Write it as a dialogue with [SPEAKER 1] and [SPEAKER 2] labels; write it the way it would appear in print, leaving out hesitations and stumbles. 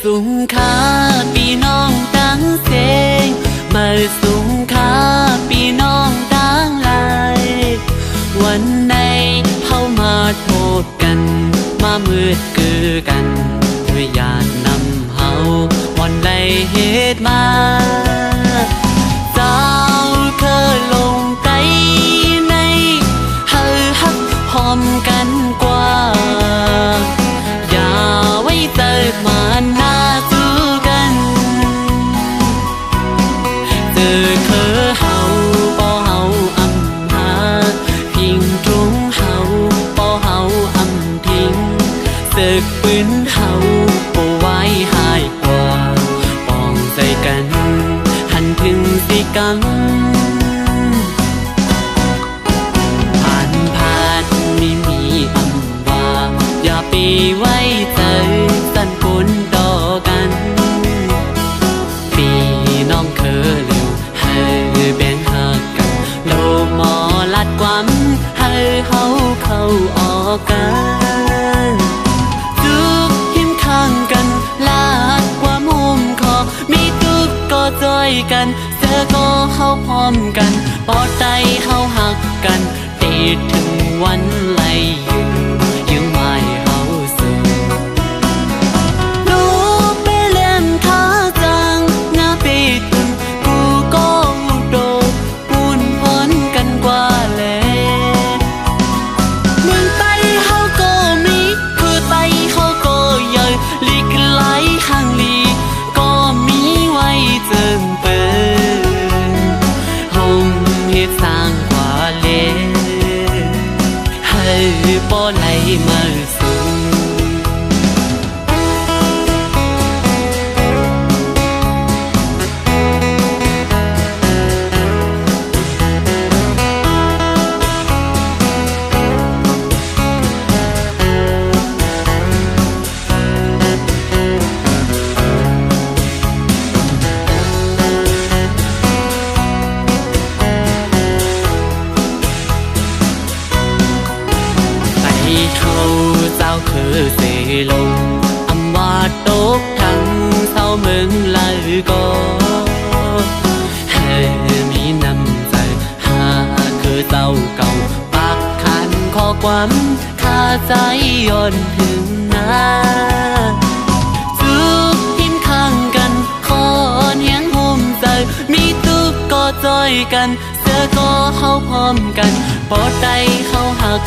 [SPEAKER 1] สูงค่าพี่น้องตั้งเสงมาสูงค่าพี่น้องตั้งหลายวันไหนเข้ามาโทษกันมามืดคือกันด้วยญาตินำเฮาวันใดเหตุมาเจ้าเคยลงใจในเฮาฮักพร้อมกันกว่าอย่าไว้ใจมาหน้าสู้กันเจอเคอเฮาบ่เฮาอำหาพิงตรงเฮาบ่เฮาอำทิ้งศึกปืนเฮาบ่ไว้หายกว่าปองใจกันหันถึงสิกำมีอำว่าอย่าไปไว้ใจสั่นปุนต่อกันพี่น้องเคยเร็วให้แบ่งหากันโลหมอลัดความให้เฮาเข้าออกกันทุกหิมข้างกันลาดความมุมคอมีทุกก็จอยกันเจอก็เฮาพร้อมกันปอดใจเฮาหักกันติดถึงวันไหลยังไม่เฮาสูลูกไปเล่นขาจังหน้าปีตุนกูก็โดปูนพ้นกันกว่าแลเมืองไต้เฮาก็มีคือไต้เฮาก็ใหญ่ลีกไหลข้างลีก็มีไว้เจิงเปินห้องเฮ็ดสร้างกว่าเลบ่ไหลมาสูงเขาเจ้าคือเสลงอำว่าตกทั้งเศร้าเมืองลายก็ให้มีน้ำใจหาคือเจ้าเก่าปากขันข้อความข้าใจย้อนถึงหน้าทุกทิมข้างกันขอนเฮียงห่มใจมีทุกก็จอยกันเสือก็เข้าพร้อมกันปอดใจเข้าหัก